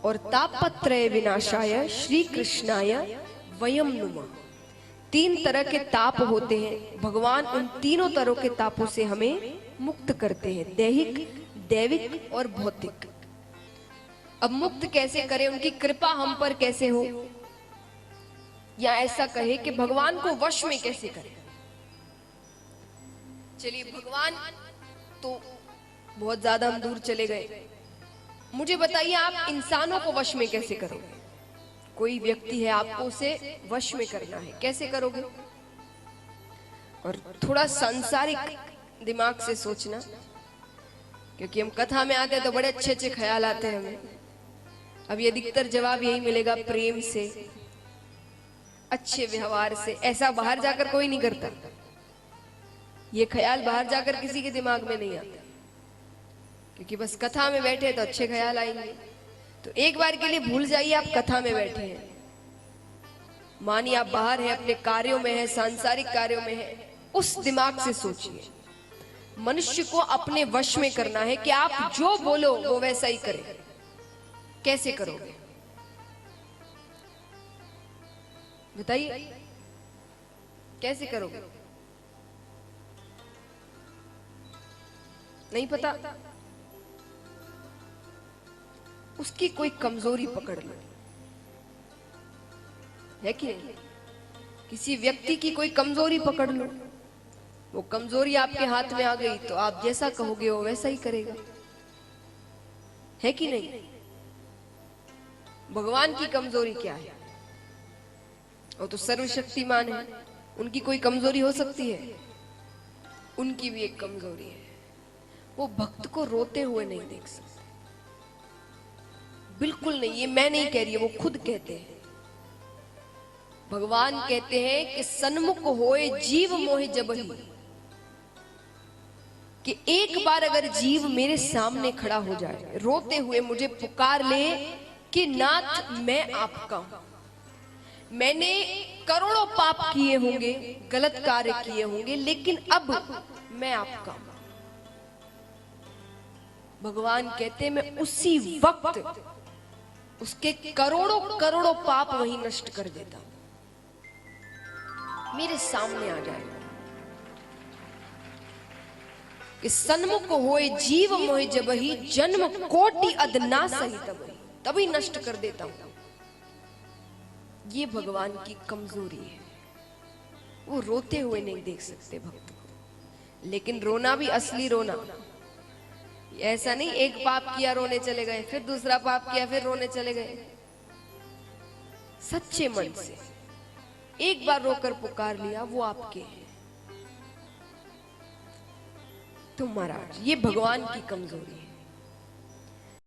और तापत्रय विनाशाय श्री कृष्णाय वयम नुमः। 3 तरह के ताप होते हैं, भगवान उन तीनों तरह के तापों से हमें मुक्त करते हैं, दैहिक, दैविक और भौतिक। अब मुक्त कैसे करें, उनकी कृपा हम पर कैसे हो, या ऐसा कहे कि भगवान को वश में कैसे करें। चलिए, भगवान तो बहुत ज्यादा हम दूर चले गए, मुझे बताइए आप इंसानों को वश में कैसे करोगे। कोई व्यक्ति है, आपको उसे वश में करना है, कैसे करोगे। और थोड़ा सांसारिक दिमाग से सोचना, क्योंकि हम कथा में आते हैं तो बड़े अच्छे अच्छे ख्याल आते हैं हमें। अब ये अधिकतर जवाब यही मिलेगा, प्रेम से, अच्छे व्यवहार से। ऐसा बाहर जाकर कोई नहीं करता, ये ख्याल बाहर जाकर किसी के दिमाग में नहीं आता, क्योंकि बस कथा में बैठे तो अच्छे ख्याल आएंगे। तो एक बार के लिए भूल जाइए आप कथा में बैठे हैं, मानिए आप बाहर हैं, अपने कार्यों में हैं, सांसारिक कार्यों में हैं। उस दिमाग से सोचिए, मनुष्य को अपने वश में करना है कि आप जो बोलो वो वैसा ही करें। कैसे करोगे बताइए, कैसे करोगे। नहीं पता, उसकी कोई कमजोरी पकड़ लो, है कि नहीं। किसी व्यक्ति की कोई कमजोरी पकड़ लो, वो कमजोरी आपके हाथ में आ गई तो आप जैसा कहोगे वो वैसा ही करेगा, है कि नहीं। भगवान की कमजोरी क्या है, वो तो सर्वशक्तिमान है, उनकी कोई कमजोरी हो सकती है। उनकी भी एक कमजोरी है, वो भक्त को रोते हुए नहीं देख सकते, बिल्कुल नहीं। ये मैं नहीं कह रही, वो खुद कहते हैं। भगवान कहते हैं कि सन्मुख होए जीव मोहि जबहि, कि एक बार अगर जीव मेरे सामने खड़ा हो जाए, रोते हुए मुझे पुकार ले कि नाथ मैं आपका हूं, मैंने करोड़ों पाप किए होंगे, गलत कार्य किए होंगे, लेकिन अब मैं आपका हूं। भगवान कहते हैं मैं उसी वक्त उसके करोड़ों करोड़ों पाप वहीं नष्ट कर देता हूं, मेरे सामने आ जाए। कि सन्मुख होए जीव मोहि जबहि, जन्म कोटि अदना सही तभी नष्ट कर देता हूं। ये भगवान की कमजोरी है, वो रोते हुए नहीं देख सकते भक्त को। लेकिन रोना भी असली रोना, ऐसा नहीं एक पाप किया रोने चले गए, फिर दूसरा पाप किया फिर रोने चले गए। सच्चे मन से एक बार रोकर पुकार लिया, वो आपके हैं। तो महाराज ये भगवान की कमजोरी है।